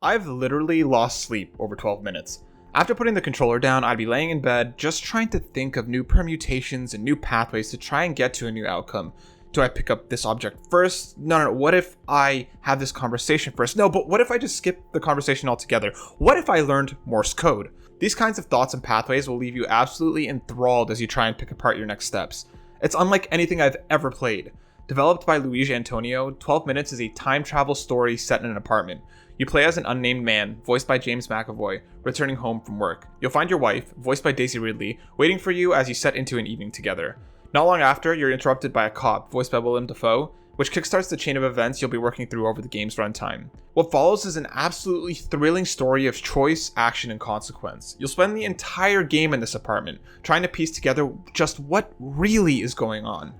I've literally lost sleep over 12 minutes. After putting the controller down, I'd be laying in bed just trying to think of new permutations and new pathways to try and get to a new outcome. Do I pick up this object first? No. What if I have this conversation first? No, but what if I just skip the conversation altogether? What if I learned Morse code? These kinds of thoughts and pathways will leave you absolutely enthralled as you try and pick apart your next steps. It's unlike anything I've ever played. Developed by Luigi Antonio, 12 Minutes is a time travel story set in an apartment. You play as an unnamed man, voiced by James McAvoy, returning home from work. You'll find your wife, voiced by Daisy Ridley, waiting for you as you set into an evening together. Not long after, you're interrupted by a cop, voiced by Willem Dafoe, which kickstarts the chain of events you'll be working through over the game's runtime. What follows is an absolutely thrilling story of choice, action, and consequence. You'll spend the entire game in this apartment, trying to piece together just what really is going on.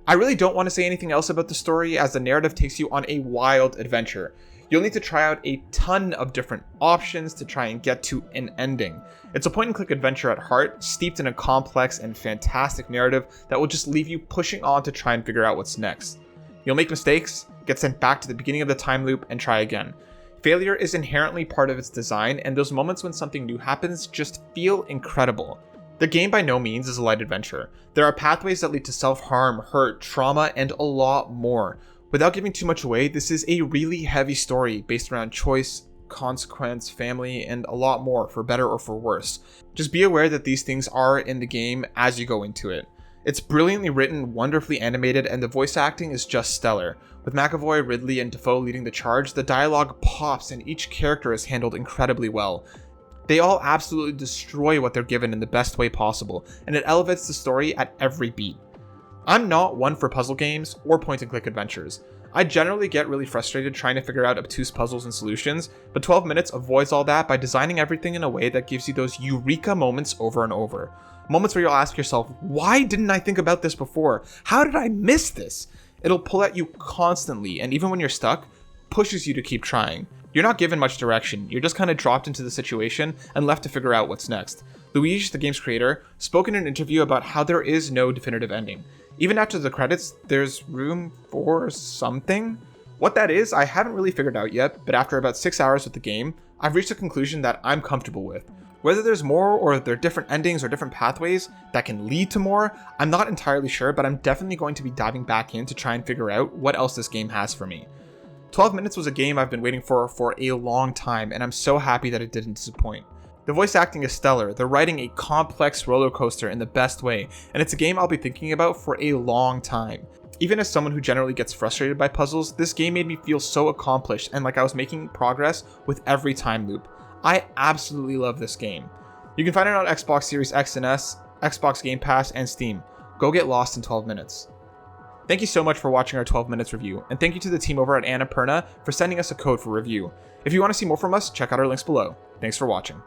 I really don't want to say anything else about the story, as the narrative takes you on a wild adventure. You'll need to try out a ton of different options to try and get to an ending. It's a point-and-click adventure at heart, steeped in a complex and fantastic narrative that will just leave you pushing on to try and figure out what's next. You'll make mistakes, get sent back to the beginning of the time loop, and try again. Failure is inherently part of its design, and those moments when something new happens just feel incredible. The game by no means is a light adventure. There are pathways that lead to self-harm, hurt, trauma, and a lot more. Without giving too much away, this is a really heavy story based around choice, consequence, family, and a lot more, for better or for worse. Just be aware that these things are in the game as you go into it. It's brilliantly written, wonderfully animated, and the voice acting is just stellar. With McAvoy, Ridley, and Dafoe leading the charge, the dialogue pops and each character is handled incredibly well. They all absolutely destroy what they're given in the best way possible, and it elevates the story at every beat. I'm not one for puzzle games or point-and-click adventures. I generally get really frustrated trying to figure out obtuse puzzles and solutions, but 12 Minutes avoids all that by designing everything in a way that gives you those eureka moments over and over. Moments where you'll ask yourself, why didn't I think about this before? How did I miss this? It'll pull at you constantly, and even when you're stuck, pushes you to keep trying. You're not given much direction, you're just kind of dropped into the situation and left to figure out what's next. Luigi, the game's creator, spoke in an interview about how there is no definitive ending. Even after the credits, there's room for something? What that is, I haven't really figured out yet, but after about 6 hours with the game, I've reached a conclusion that I'm comfortable with. Whether there's more or there are different endings or different pathways that can lead to more, I'm not entirely sure, but I'm definitely going to be diving back in to try and figure out what else this game has for me. 12 Minutes was a game I've been waiting for a long time, and I'm so happy that it didn't disappoint. The voice acting is stellar, they're writing a complex roller coaster in the best way, and it's a game I'll be thinking about for a long time. Even as someone who generally gets frustrated by puzzles, this game made me feel so accomplished and like I was making progress with every time loop. I absolutely love this game. You can find it on Xbox Series X and S, Xbox Game Pass, and Steam. Go get lost in 12 Minutes. Thank you so much for watching our 12 Minutes review, and thank you to the team over at Annapurna for sending us a code for review. If you want to see more from us, check out our links below. Thanks for watching.